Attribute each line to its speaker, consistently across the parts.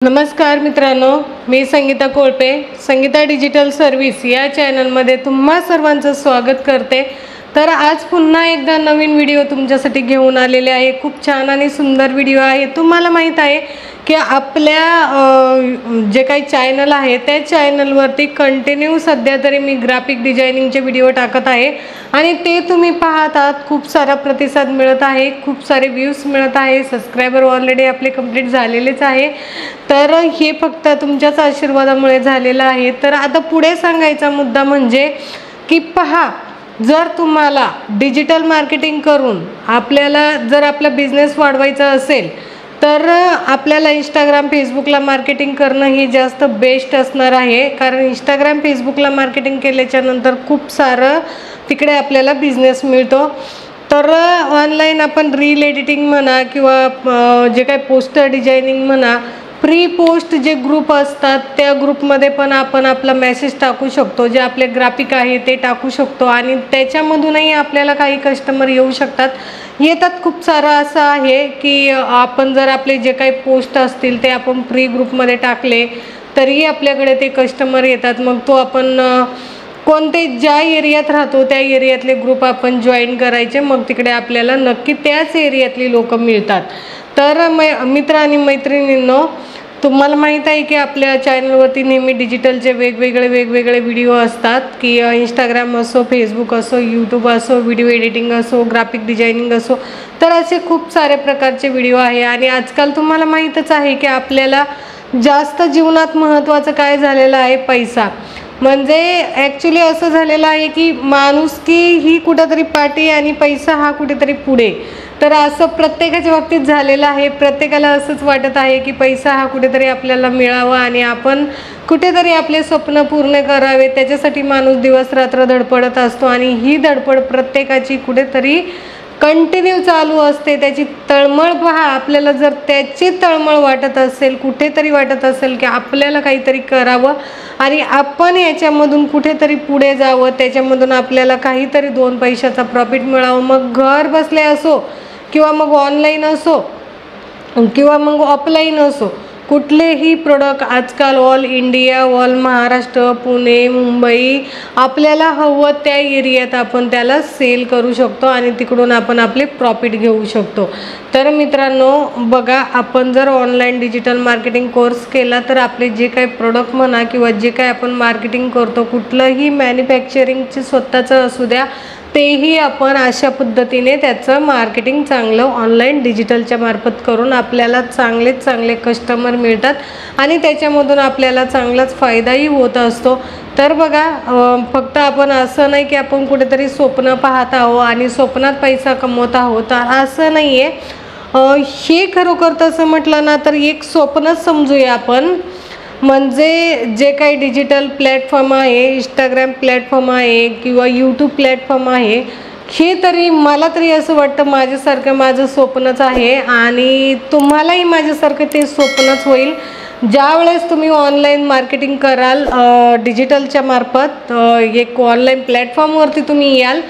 Speaker 1: नमस्कार मित्रांनो, मी संगीता कोळपे, Sangeeta digital service या चॅनलमध्ये तुम्हा सर्वांचं स्वागत करते। तर आज पुन्हा एकदा नवीन व्हिडिओ तुमच्यासाठी घेऊन आलेले आहे। खूप छान आणि सुंदर व्हिडिओ आहे। तुम्हाला माहित आहे की आपल्या जे काही चॅनल आहे त्या चॅनलवरती कंटिन्यू सध्या तरी मी ग्राफिक डिझायनिंगचे व्हिडिओ टाकत आहे आणि ते तुम्ही पाहतात, खूप सारा प्रतिसाद मिळत आहे, खूप सारे व्ह्यूज मिळत आहे, सबस्क्रायबर ऑलरेडी आपले कंप्लीट झालेलेच आहे। तर हे फक्त तुमच्याच आशीर्वादामुळे झालेलं आहे। तर आता पुढे सांगायचा मुद्दा म्हणजे की पहा, जर तुम्हाला डिजिटल मार्केटिंग करून आपल्याला जर आपला बिझनेस वाढवायचा असेल तर आपल्याला इंस्टाग्राम फेसबुकला मार्केटिंग करणं ही जास्त बेस्ट असणार आहे। कारण इंस्टाग्राम फेसबुकला मार्केटिंग केल्याच्या नंतर खूप सारं तिकडे आपल्याला बिझनेस मिळतो। तर ऑनलाईन आपण रील एडिटिंग म्हणा किंवा जे काही पोस्टर डिझायनिंग म्हणा, प्री पोस्ट जे ग्रुप असतात त्या ग्रुपमध्ये पण आपण आपला मेसेज टाकू शकतो, जे आपले ग्राफिक आहे ते टाकू शकतो आणि त्याच्यामधूनही आपल्याला काही कस्टमर येऊ शकतात, येतात। खूप सारं असं आहे की आपण जर आपले जे काही पोस्ट असतील ते आपण प्री ग्रुपमध्ये टाकले तरीही आपल्याकडे ते कस्टमर येतात। मग तो आपण कोणते ज्या एरियात राहतो त्या एरियातले ग्रुप आपण जॉईन करायचे, मग तिकडे आपल्याला नक्की त्याच एरियातली लोक मिळतात। तर मित्र आणि मैत्रिणींनो, तुम्हाला माहीत आहे की आपल्या चॅनलवरती नेहमी डिजिटलचे वेगवेगळे व्हिडिओ असतात की इंस्टाग्राम असो, फेसबुक असो, यूट्यूब असो, व्हिडिओ एडिटिंग असो, ग्राफिक डिझायनिंग असो, तर असे खूप सारे प्रकारचे व्हिडिओ आहे। आणि आजकाल तुम्हाला माहीतच आहे की आपल्याला जास्त जीवनात महत्त्वाचं काय झालेलं आहे, पैसा। म्हणजे ॲक्च्युली असं झालेलं आहे की माणुसकी ही कुठेतरी पाठी आणि पैसा हा कुठेतरी पुढे। तर असं प्रत्येकाच्या बाबतीत झालेलं आहे। प्रत्येकाला असंच वाटत आहे की पैसा हा कुठेतरी आपल्याला मिळावा आणि आपण कुठेतरी आपले स्वप्न पूर्ण करावे, त्याच्यासाठी माणूस दिवस रात्र धडपडत असतो आणि ही धडपड प्रत्येकाची कुठेतरी कंटिन्यू चालू असते। त्याची तळमळ पहा, आपल्याला जर त्याची तळमळ वाटत असेल, कुठेतरी वाटत असेल की आपल्याला काहीतरी करावं आणि आपण याच्यामधून कुठेतरी पुढे जावं, त्याच्यामधून आपल्याला काहीतरी 2 पैशाचा प्रॉफिट मिळावं, मग घर बसले असो किंवा मग ऑनलाईन असो किंवा मग ऑफलाईन असो, कुठलेही प्रोडक्ट आजकाल all India, all Maharashtra, Pune, Mumbai, आपल्याला हवं त्या एरियात आपण त्याला सेल करू शकतो आणि तिकडून आपण आपले प्रॉफिट घेऊ शकतो। तर मित्रांनो बघा, आपण जर ऑनलाईन डिजिटल मार्केटिंग कोर्स केला तर आपले जे काही प्रोडक्ट म्हणा किंवा जे काही आपण मार्केटिंग करतो, कुठलंही मॅन्युफॅक्चरिंगचे स्वतःचं असू द्या, तेही आपण अशा पद्धतीने त्याचं मार्केटिंग चांगलं ऑनलाईन डिजिटलच्या मार्फत करून आपल्याला चांगले कस्टमर मिळतात आणि त्याच्यामधून आपल्याला चांगलाच फायदाही होत असतो। तर बघा, फक्त आपण असं नाही की आपण कुठेतरी स्वप्न पाहत आहोत आणि स्वप्नात पैसा कमवत आहोत, असं नाही आहे। हे खरोखर तसं म्हटलं ना तर एक स्वप्नच समजूया आपण। म्हणजे जे काही डिजिटल प्लॅटफॉर्म आहे, इंस्टाग्राम प्लॅटफॉर्म आहे किंवा यूट्यूब प्लॅटफॉर्म आहे, हे तरी मला तरी असं वाटतं माझ्यासारखं माझं स्वप्नच आहे आणि तुम्हालाही माझ्यासारखं ते स्वप्नच होईल। ज्या वेळेस तुम्ही ऑनलाईन मार्केटिंग कराल डिजिटलच्या मार्फत, एक ऑनलाईन प्लॅटफॉर्मवरती तुम्ही याल,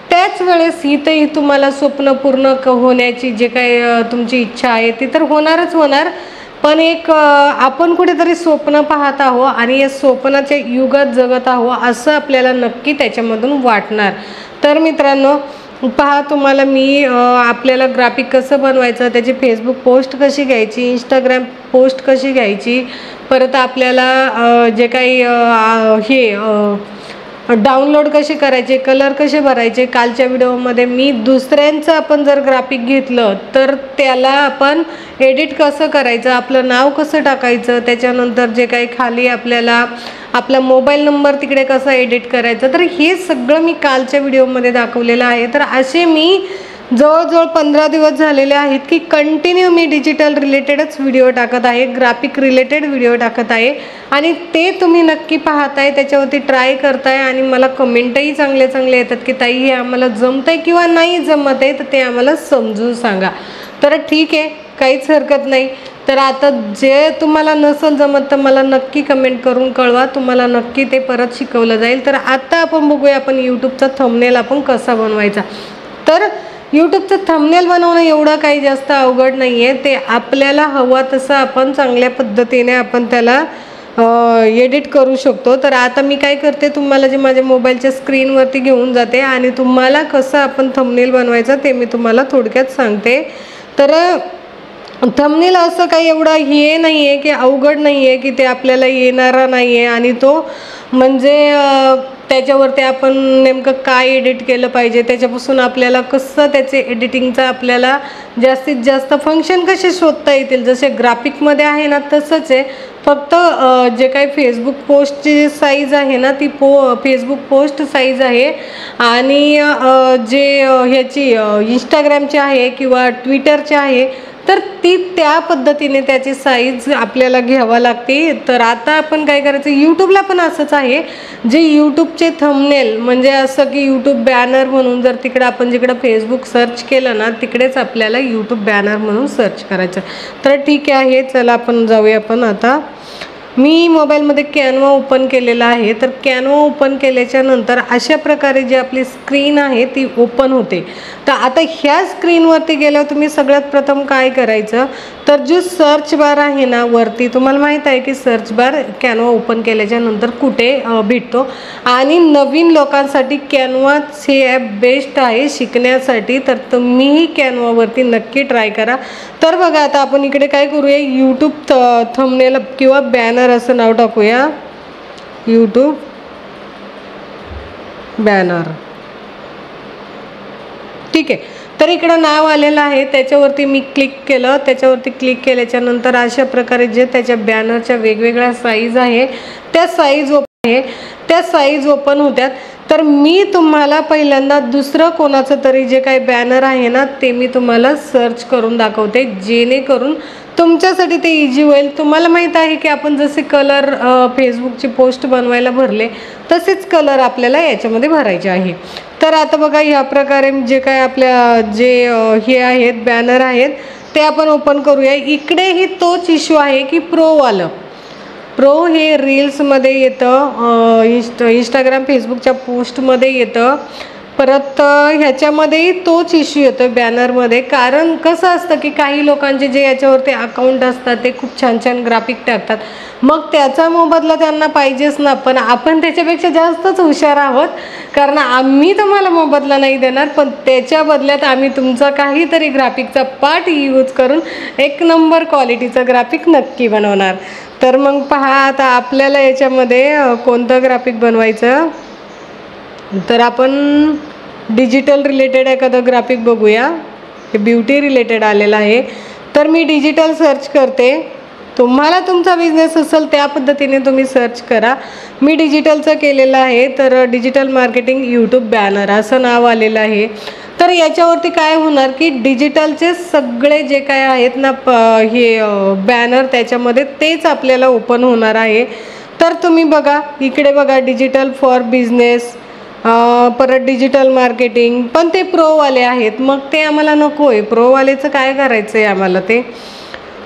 Speaker 1: त्याच वेळेस इथंही तुम्हाला स्वप्न पूर्ण होण्याची जे काही तुमची इच्छा आहे ती तर होणारच होणार। पण एक आपण कुठेतरी स्वप्न पाहत आहोत आणि या स्वप्नाच्या युगात जगत आहोत असं आपल्याला नक्की त्याच्यामधून वाटणार। तर मित्रांनो पहा, तुम्हाला मी आपल्याला ग्राफिक कसं बनवायचं, त्याची फेसबुक पोस्ट कशी घ्यायची, इंस्टाग्राम पोस्ट कशी घ्यायची, परत आपल्याला जे काही डाउनलोड कसे करायचे, कलर कसे भरायचे, कालच्या व्हिडिओमध्ये मी दुसऱ्यांचं आपण जर ग्राफिक घेतलं तर त्याला आपण एडिट कसं करायचं, आपलं नाव कसं टाकायचं, त्याच्यानंतर जे काही खाली आपल्याला आपला मोबाईल नंबर तिकडे कसा एडिट करायचा, तर हे सगळं मी कालच्या व्हिडिओमध्ये दाखवलेलं आहे। तर असे मी जवळजवळ 15 दिवस झालेले आहेत की कंटिन्यू मी डिजिटल रिलेटेडच व्हिडिओ टाकत आहे, ग्राफिक रिलेटेड व्हिडिओ टाकत आहे आणि ते तुम्ही नक्की पाहताय, त्याच्यावरती ट्राय करताय आणि मला कमेंटही चांगले येतात की ताई हे आम्हाला जमतंय किंवा नाही जमत आहे, तर ते आम्हाला समजून सांगा। तर ठीक आहे, काहीच हरकत नाही। तर आता जे तुम्हाला नसेल जमत तर मला नक्की कमेंट करून कळवा, तुम्हाला नक्की ते परत शिकवलं जाईल। तर आता आपण बघूया आपण यूट्यूबचा थंबनेल आपण कसा बनवायचा। तर यूट्यूबचं थंबनेल बनवणं एवढं काही जास्त अवघड नाही आहे, ते आपल्याला हवा तसं आपण चांगल्या पद्धतीने आपण त्याला एडिट करू शकतो. तर आता मी काय करते, तुम्हाला जे माझ्या मोबाईलच्या स्क्रीनवरती घेऊन जाते आणि तुम्हाला कसं आपण थंबनेल बनवायचं ते मी तुम्हाला थोडक्यात सांगते. तर थंबनेल असं काही एवढं हे नाही आहे की अवघड नाही आहे की ते आपल्याला येणारा नाही आहे आणि तो म्हणजे त्याच्यावरती आपण नेमकं काय एडिट केलं पाहिजे, त्याच्यापासून आपल्याला कसं त्याचे एडिटिंगचं आपल्याला जास्तीत जास्त फंक्शन कसे शोधता येतील, जसे ग्राफिकमध्ये आहे ना तसंच आहे. फक्त जे काही फेसबुक पोस्टची साईज आहे ना ती फेसबुक पोस्ट साईज आहे आणि जे ह्याची इंस्टाग्रामची आहे किंवा ट्विटरची आहे तर ती त्या पद्धतीने त्याची साईज आपल्याला घ्यावा लागते. तर आता आपण काय करायचं, यूट्यूबला पण असंच आहे. जे यूट्यूबचे थंबनेल म्हणजे असं की यूट्यूब बॅनर म्हणून जर तिकडं आपण जिकडं फेसबुक सर्च केलं ना तिकडेच आपल्याला यूट्यूब बॅनर म्हणून सर्च करायचं. तर ठीक आहे, चला आपण जाऊया. आपण आता मी मोबाईलमध्ये कॅनवा ओपन केलेला आहे. तर कॅनवा ओपन केल्याच्या नंतर अशा प्रकारे जी आपली स्क्रीन आहे ती ओपन होते. तर आता ह्या स्क्रीनवरती गेल्यावर तुम्ही सगळ्यात प्रथम काय करायचं, तर जो सर्च बार आहे ना वरती, तुम्हाला माहीत आहे की सर्च बार कॅनवा ओपन केल्याच्या नंतर कुठे भेटतो आणि नवीन लोकांसाठी कॅनवाच हे ॲप बेस्ट आहे शिकण्यासाठी. तर तुम्हीही कॅनवावरती नक्की ट्राय करा. तर बघा आता आपण इकडे काय करूया, यूट्यूब थंबनेल किंवा बॅनर असं नाव टाकूया, यूट्यूब बॅनर. ठीक आहे, तर इकडं नाव आलेलं आहे, त्याच्यावरती मी क्लिक केलं. त्याच्यावरती क्लिक केल्याच्या नंतर अशा प्रकारे जे त्याच्या बॅनरच्या वेगवेगळ्या साईज आहे त्या साईज ओपन होत्यात. तर मी तुम्हाला पहिल्यांदा दुसरं कोणाचं तरी जे काही बॅनर आहे ना ते मी तुम्हाला सर्च करून दाखवते, जेणेकरून तुमच्यासाठी ते इझी होईल. तुम्हाला माहीत आहे की आपण जसे कलर फेसबुकची पोस्ट बनवायला भरले तसेच कलर आपल्याला याच्यामध्ये भरायचे आहे. तर आता बघा ह्या प्रकारे जे काय आपल्या जे हे आहेत बॅनर आहेत ते आपण ओपन करूया. इकडेही तोच इश्यू आहे की प्रो हे रील्समध्ये येतं, इंस्टाग्राम फेसबुकच्या पोस्टमध्ये येतं. परत ह्याच्यामध्येही तोच इश्यू येतो बॅनरमध्ये. कारण कसं असतं की काही लोकांचे जे याच्यावरती अकाउंट असतात ते खूप छान छान ग्राफिक टाकतात, मग त्याचा मोबदला त्यांना पाहिजेच ना. पण आपण त्याच्यापेक्षा जास्तच हुशार आहोत, कारण आम्ही तुम्हाला मोबदला नाही देणार, पण त्याच्या बदल्यात आम्ही तुमचा काहीतरी ग्राफिकचा पार्ट यूज करून एक नंबर क्वालिटीचं ग्राफिक नक्की बनवणार. तर मग पहा आता आपल्याला याच्यामध्ये कोणतं ग्राफिक बनवायचं, तर आपण डिजिटल रिलेटेड एखादं ग्राफिक बघूया. हे ब्युटी रिलेटेड आलेलं आहे. तर मी डिजिटल सर्च करते. तुम्हाला तुमचा बिझनेस असेल त्या पद्धतीने तुम्ही सर्च करा. मी डिजिटलचं केलेलं आहे. तर डिजिटल मार्केटिंग यूट्यूब बॅनर असं नाव आलेलं आहे. तर याच्यावरती काय होणार की डिजिटलचे सगळे जे काय आहेत ना हे बॅनर त्याच्यामध्ये तेच आपल्याला ओपन होणार आहे. तर तुम्ही बघा इकडे बघा, डिजिटल फॉर बिझनेस, परत डिजिटल मार्केटिंग, पण ते प्रोवाले आहेत. मग ते आम्हाला नको आहे, प्रोवालेचं काय करायचं आहे आम्हाला ते.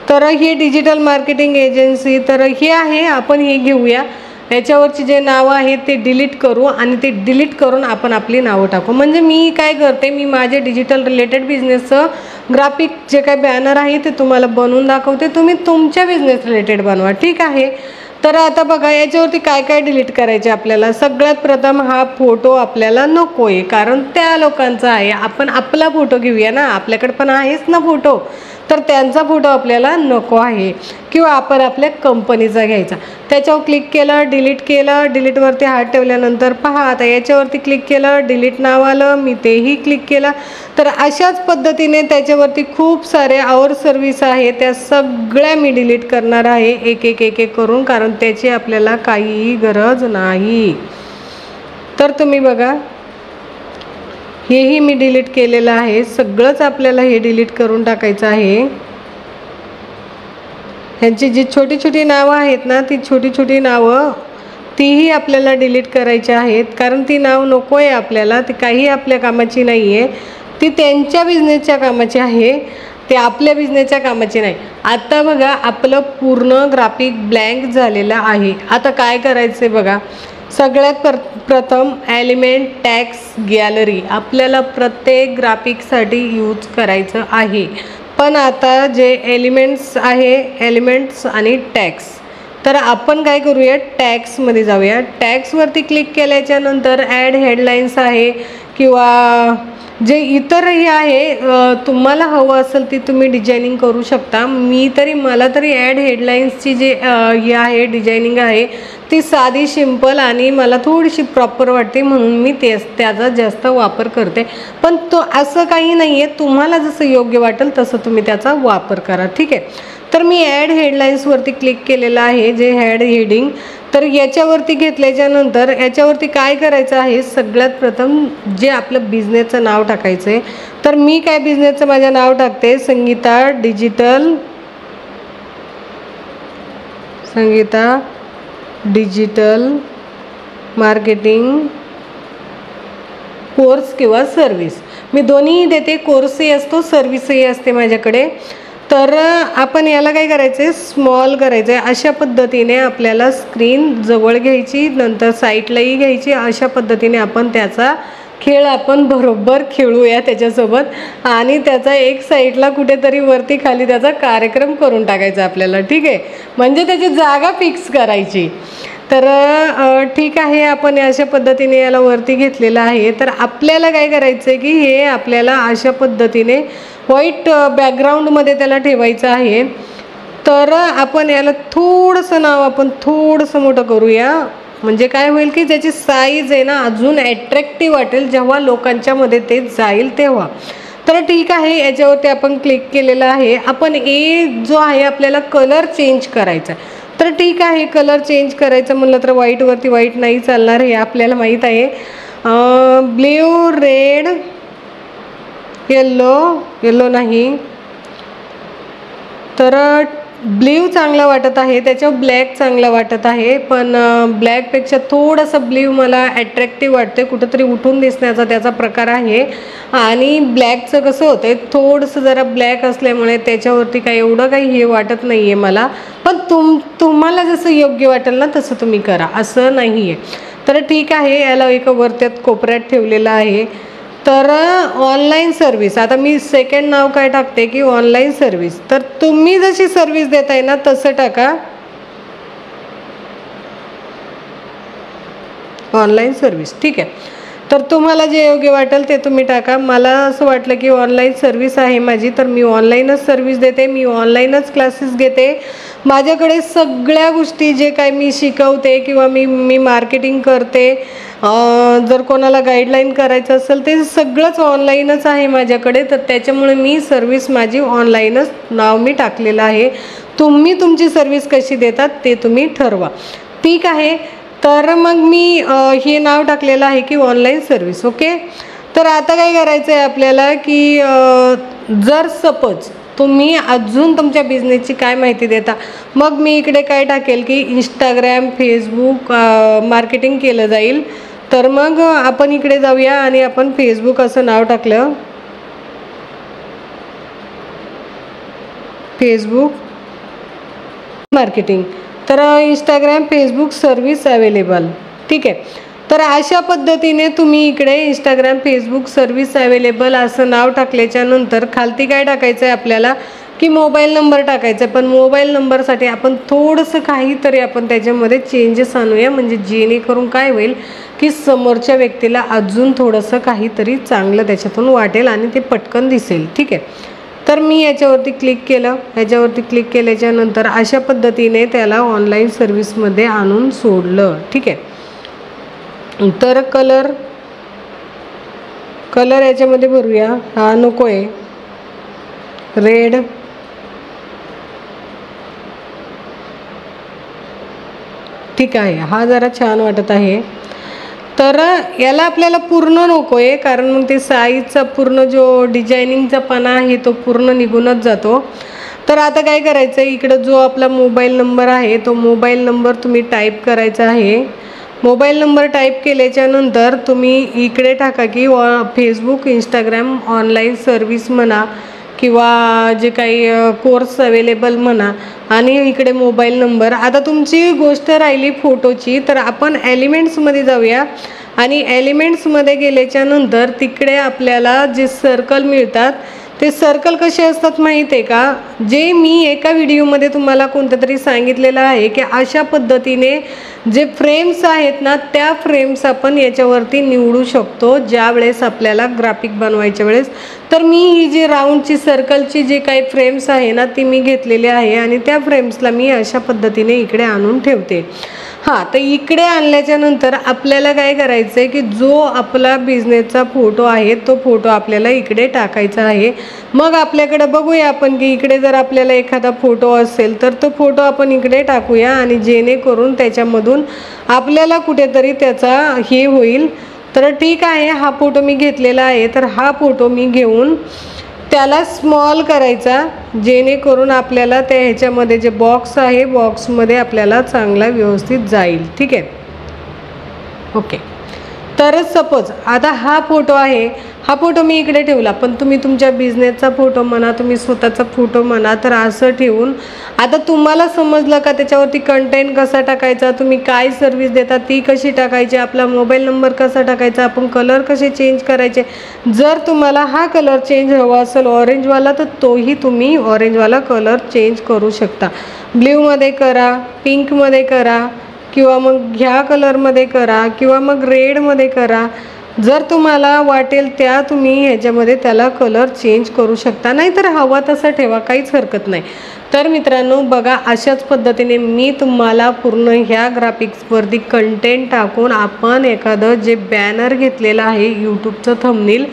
Speaker 1: तर हे डिजिटल मार्केटिंग एजन्सी, तर हे आहे, आपण हे घेऊया. याच्यावरची जे नावं आहेत ते डिलीट करू आणि ते डिलीट करून आपण आपली नावं टाकू. म्हणजे मी काय करते, मी माझे डिजिटल रिलेटेड बिझनेसचं ग्राफिक जे काही बॅनर आहे ते तुम्हाला बनवून दाखवते. तुम्ही तुमच्या बिझनेस रिलेटेड बनवा, ठीक आहे. तर आता बघा याच्यावरती काय काय डिलीट करायचे आपल्याला. सगळ्यात प्रथम हा फोटो आपल्याला नको आहे, कारण त्या लोकांचा आहे. आपण आपला फोटो घेऊया ना, आपल्याकडे पण आहेच ना फोटो. तर त्यांचा फोटो आपल्याला नको आहे, किंवा आपण आपल्या कंपनीचा घ्यायचा. त्याच्यावर क्लिक केलं, डिलीट केलं. डिलीटवरती हात ठेवल्यानंतर पहा आता याच्यावरती क्लिक केलं, डिलीट नाव आलं, मी तेही क्लिक केलं. तर अशाच पद्धतीने त्याच्यावरती खूप सारे आवर सर्विस आहे, त्या सगळ्या मी डिलीट करणार आहे एक एक करून, कारण त्याची आपल्याला काहीही गरज नाही. तर तुम्ही बघा हेही मी डिलीट केलेलं आहे. सगळंच आपल्याला हे डिलीट करून टाकायचं आहे. ह्यांची जी छोटी छोटी नावं आहेत ना, ती छोटी छोटी नावं तीही आपल्याला डिलीट करायची आहेत, कारण ती नाव नको आहे आपल्याला. ती काही आपल्या कामाची नाही आहे, ती त्यांच्या बिझनेसच्या कामाची आहे, ते आपल्या बिझनेसच्या कामाची नाही. आता बघा आपलं पूर्ण ग्राफिक ब्लँक झालेलं आहे. आता काय करायचं आहे बघा, सगळ्यात प्रथम एलिमेंट टॅक्स गॅलरी आपल्याला प्रत्येक ग्राफिकसाठी यूज करायचं आहे. पण आता जे एलिमेंट्स आहे, एलिमेंट्स आणि टॅक्स, तर आपण काय करूया, टॅक्समध्ये जाऊया. टॅक्सवरती क्लिक केल्याच्यानंतर ॲड हेडलाईन्स आहे किंवा जे इतरही आहे, तुम्हाला हवं असेल ती तुम्ही डिझायनिंग करू शकता. मला तरी ॲड हेडलाईन्सची जे ही आहे डिझायनिंग आहे ती साधी सिंपल आणि मला थोडीशी प्रॉपर वाटते, म्हणून मी त्याचा जास्त वापर करते. पण तो असं काही नाही आहे, तुम्हाला जसं योग्य वाटेल तसं तुम्ही त्याचा वापर करा. ठीक आहे. तर मी ॲड हेडलाईन्सवरती क्लिक केलेलं आहे, जे ॲड हेडिंग. तर याच्यावरती घेतल्याच्यानंतर याच्यावरती काय करायचं आहे, सगळ्यात प्रथम जे आपलं बिझनेसचं नाव टाकायचं आहे. तर मी काय बिझनेसचं माझं नाव टाकते, संगीता डिजिटल मार्केटिंग कोर्स किंवा सर्विस. मी दोन्हीही देते, कोर्सही असतो, सर्विसही असते माझ्याकडे. तर आपण याला काय करायचं आहे, स्मॉल करायचं आहे. अशा पद्धतीने आपल्याला स्क्रीन जवळ घ्यायची, नंतर साईडलाही घ्यायची. अशा पद्धतीने आपण त्याचा खेळ आपण बरोबर खेळूया त्याच्यासोबत आणि त्याचा एक साईडला कुठेतरी वरती खाली त्याचा कार्यक्रम करून टाकायचा आपल्याला. ठीक आहे, म्हणजे त्याची जागा फिक्स करायची. तर ठीक आहे, आपण अशा पद्धतीने याला वरती घेतलेलं आहे. तर आपल्याला काय करायचं आहे की हे आपल्याला अशा पद्धतीने व्हाईट बॅकग्राऊंडमध्ये त्याला ठेवायचं आहे. तर आपण याला थोडंसं नाव आपण थोडंसं मोठं करूया, म्हणजे काय होईल की त्याची साईज आहे ना अजून ॲट्रॅक्टिव्ह वाटेल जेव्हा लोकांच्या मध्ये ते जाईल तेव्हा. तर ठीक आहे, याच्यावरती आपण क्लिक केलेलं आहे. आपण जो आहे आपल्याला कलर चेंज करायचा. तर ठीक आहे, कलर चेंज करायचं म्हणलं तर व्हाईटवरती व्हाईट नाही चालणार, हे आपल्याला माहीत आहे. ब्ल्यू, रेड, येलो नाही, तर ब्ल्यू चांगला वाटत आहे, त्याच्यावर ब्लॅक चांगला वाटत आहे. पण ब्लॅकपेक्षा थोडंसं ब्ल्यू मला ॲट्रॅक्टिव्ह वाटते, कुठंतरी उठून दिसण्याचा त्याचा प्रकार आहे. आणि ब्लॅकचं कसं होतं आहे, थोडंसं जरा ब्लॅक असल्यामुळे त्याच्यावरती काही एवढं काही हे वाटत नाही आहे मला. पण तुम्हाला जसं योग्य वाटेल ना तसं तुम्ही करा, असं नाही आहे. तर ठीक आहे, याला एका वरत्यात कोपऱ्यात ठेवलेलं आहे. तर ऑनलाईन सर्व्हिस, आता मी सेकंड नाव काय टाकते की ऑनलाईन सर्व्हिस. तर तुम्ही जशी सर्व्हिस देताय ना तसं टाका, ऑनलाईन सर्व्हिस. ठीक आहे, तर तुम्हाला जे योग्य वाटेल ते तुम्ही टाका. मला असं वाटलं की ऑनलाईन सर्व्हिस आहे माझी, तर मी ऑनलाईनच सर्व्हिस देते, मी ऑनलाईनच क्लासेस घेते. माझ्याकडे सगळ्या गोष्टी जे काय मी शिकवते किंवा मी मार्केटिंग करते, जर कोणाला गाईडलाईन करायचं असेल ते सगळंच ऑनलाईनच आहे माझ्याकडे. तर त्याच्यामुळे मी सर्व्हिस माझी ऑनलाईनच नाव मी टाकलेलं आहे. तुम्ही तुमची सर्व्हिस कशी देतात ते तुम्ही ठरवा. ठीक आहे, तर मग मी हे नाव टाकलेलं आहे की ऑनलाईन सर्व्हिस. ओके, तर आता काय करायचं आहे आपल्याला की जर सपोज तुम्ही अजून तुमच्या बिझनेसची काय माहिती देता, मग मी इकडे काय टाकेल की इंस्टाग्राम, फेसबुक मार्केटिंग केलं जाईल. तर मग आपण इकडे जाऊया आणि आपण फेसबुक असं नाव टाकलं, फेसबुक मार्केटिंग. तर इंस्टाग्राम, फेसबुक सर्व्हिस अवेलेबल. ठीक आहे, तर अशा पद्धतीने तुम्ही इकडे इंस्टाग्राम, फेसबुक सर्व्हिस अवेलेबल असं नाव टाकल्याच्यानंतर खालती काय टाकायचं आहे आपल्याला की मोबाईल नंबर टाकायचा आहे. पण मोबाईल नंबरसाठी आपण थोडंसं काहीतरी आपण त्याच्यामध्ये चेंजेस आणूया, म्हणजे जेणेकरून काय होईल की समोरच्या व्यक्तीला अजून थोडंसं काहीतरी चांगलं त्याच्यातून वाटेल आणि ते पटकन दिसेल. ठीक आहे, तर मी याच्यावरती क्लिक केलं. याच्यावरती क्लिक केल्याच्यानंतर अशा पद्धतीने त्याला ऑनलाईन सर्व्हिसमध्ये आणून सोडलं. ठीक आहे, तर कलर याच्यामध्ये भरूया, हा नको आहे, रेड. ठीक आहे, हा जरा छान वाटत आहे. तर याला आपल्याला पूर्ण नको आहे, कारण मग ते साईजचा पूर्ण जो डिझायनिंगचा पणा आहे तो पूर्ण निघूनच जातो. तर आता काय करायचं आहे, इकडं जो आपला मोबाईल नंबर आहे तो मोबाईल नंबर तुम्ही टाईप करायचा आहे. मोबाईल नंबर टाईप केल्याच्यानंतर तुम्ही इकडे टाका की फेसबुक, इंस्टाग्राम ऑनलाईन सर्व्हिस म्हणा किंवा जे काही कोर्स अवेलेबल म्हणा आणि इकडे मोबाईल नंबर. आता तुमची गोष्ट राहिली फोटोची, तर आपण एलिमेंट्समध्ये जाऊया. आणि एलिमेंट्समध्ये गेल्याच्या नंतर तिकडे आपल्याला जे सर्कल मिळतात ते सर्कल कसे असतात माहीत आहे का? जे मी एका व्हिडिओमध्ये तुम्हाला कोणतं तरी सांगितलेलं आहे की अशा पद्धतीने जे फ्रेम्स आहेत ना, त्या फ्रेम्स आपण याच्यावरती निवडू शकतो ज्या वेळेस आपल्याला ग्राफिक बनवायच्या वेळेस. तर मी ही जी राऊंडची सर्कलची जे काही फ्रेम्स आहे ना ती मी घेतलेली आहे आणि त्या फ्रेम्सला मी अशा पद्धतीने इकडे आणून ठेवते. हां, तर इकडे आणल्याच्या नंतर आपल्याला काय करायचं आहे की जो आपला बिझनेसचा फोटो आहे तो फोटो आपल्याला इकडे टाकायचा आहे. मग आपल्याकडे बघूया आपण की इकडे जर आपल्याला एखादा फोटो असेल तर तो फोटो आपण इकडे टाकूया आणि जेणेकरून त्याच्यामधून आपल्याला कुठेतरी त्याचा हे होईल. तर ठीक आहे, हा फोटो मी घेतलेला आहे, तर हा फोटो मी घेऊन त्याला स्मॉल करायचा जेणेकरून आपल्याला त्या ह्याच्यामध्ये जे बॉक्स आहे बॉक्समध्ये आपल्याला चांगला व्यवस्थित जाईल. ठीक आहे, ओके. तर सपोज आता हा फोटो आहे, हा फोटो मी इकडे ठेवला, पण तुम्ही तुमच्या बिझनेसचा फोटो म्हणा, तुम्ही स्वतःचा फोटो म्हणा, तर असं ठेवून आता तुम्हाला समजलं का त्याच्यावरती कंटेंट कसा टाकायचा, तुम्ही काय सर्व्हिस देता ती कशी टाकायची, आपला मोबाईल नंबर कसा टाकायचा, आपण कलर कसे चेंज करायचे. जर तुम्हाला हा कलर चेंज हवा असेल ऑरेंजवाला तर तोही तुम्ही ऑरेंजवाला कलर चेंज करू शकता. ब्ल्यूमध्ये करा, पिंकमध्ये करा किंवा मग ह्या कलरमध्ये करा किंवा मग रेडमध्ये करा. जर तुम्हाला वाटेल त्या तुम्ही ह्याच्यामध्ये त्याला कलर चेंज करू शकता, नाहीतर हवा तसा ठेवा, काहीच हरकत नाही. तर मित्रांनो बघा, अशाच पद्धतीने मी तुम्हाला पूर्ण ह्या ग्राफिक्सवरती कंटेंट टाकून आपण एखादं जे बॅनर घेतलेलं आहे यूट्यूबचं थंबनेल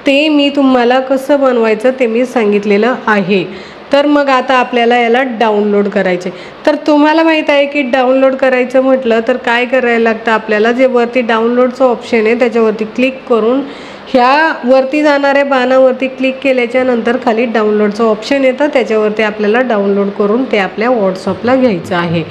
Speaker 1: ते मी तुम्हाला कसं बनवायचं ते मी सांगितलेलं आहे. तर मग आता आपल्याला याला डाउनलोड करायचे. तर तुम्हाला माहीत आहे की डाउनलोड करायचं म्हटलं तर काय करायला लागतं आपल्याला, जे वरती डाउनलोडचं ऑप्शन आहे त्याच्यावरती क्लिक करून ह्या वरती जाणाऱ्या बाणावरती क्लिक केल्याच्या नंतर खाली डाउनलोडचं ऑप्शन येतं, त्याच्यावरती आपल्याला डाउनलोड करून ते आपल्या व्हॉट्सअपला घ्यायचं आहे.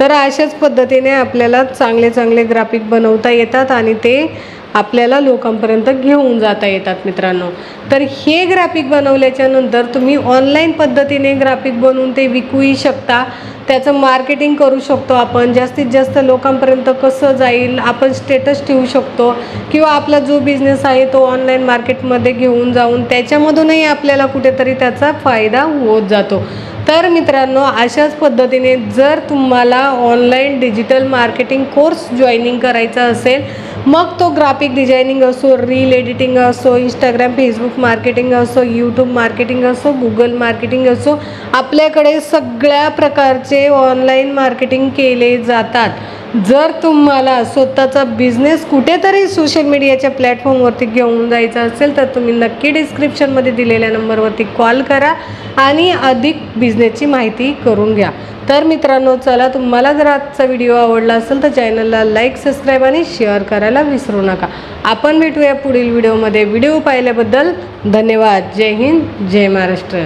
Speaker 1: तर अशाच पद्धतीने आपल्याला चांगले चांगले ग्राफिक बनवता येतात आणि ते आपल्याला लोकांपर्यंत घेऊन जाता येतात मित्रांनो. तर हे ग्राफिक बनवल्याच्या नंतर तुम्ही ऑनलाईन पद्धतीने ग्राफिक बनवून ते विकूही शकता, त्याचं मार्केटिंग करू शकतो आपण, जास्तीत जास्त लोकांपर्यंत कसं जाईल आपण स्टेटस ठेवू शकतो किंवा आपला जो बिझनेस आहे तो ऑनलाईन मार्केटमध्ये घेऊन जाऊन त्याच्यामधूनही आपल्याला कुठेतरी त्याचा फायदा होत जातो. तर मित्रांनो अशाच पद्धतीने जर तुम्हाला online digital marketing course joining करायचा असेल, मग तो ग्राफिक डिझायनिंग असो, रील एडिटिंग असो, इंस्टाग्राम फेसबुक मार्केटिंग असो, यूट्यूब मार्केटिंग असो, गुगल मार्केटिंग असो, आपल्याकडे सगळ्या प्रकारचे ऑनलाईन मार्केटिंग केले जातात. जर तुम्हाला स्वतःचा बिझनेस कुठेतरी सोशल मीडियाच्या प्लॅटफॉर्मवरती घेऊन जायचा असेल तर तुम्ही नक्की डिस्क्रिप्शनमध्ये दिलेल्या नंबरवरती कॉल करा आणि अधिक बिझनेसची माहिती करून घ्या. तर मित्रांनो चला, तुम्हाला जर आजचा व्हिडिओ आवडला असेल तर चॅनलला लाईक, सबस्क्राईब आणि शेअर करायला विसरू नका. आपण भेटूया पुढील व्हिडिओमध्ये. व्हिडिओ पाहिल्याबद्दल धन्यवाद. जय हिंद, जय महाराष्ट्र.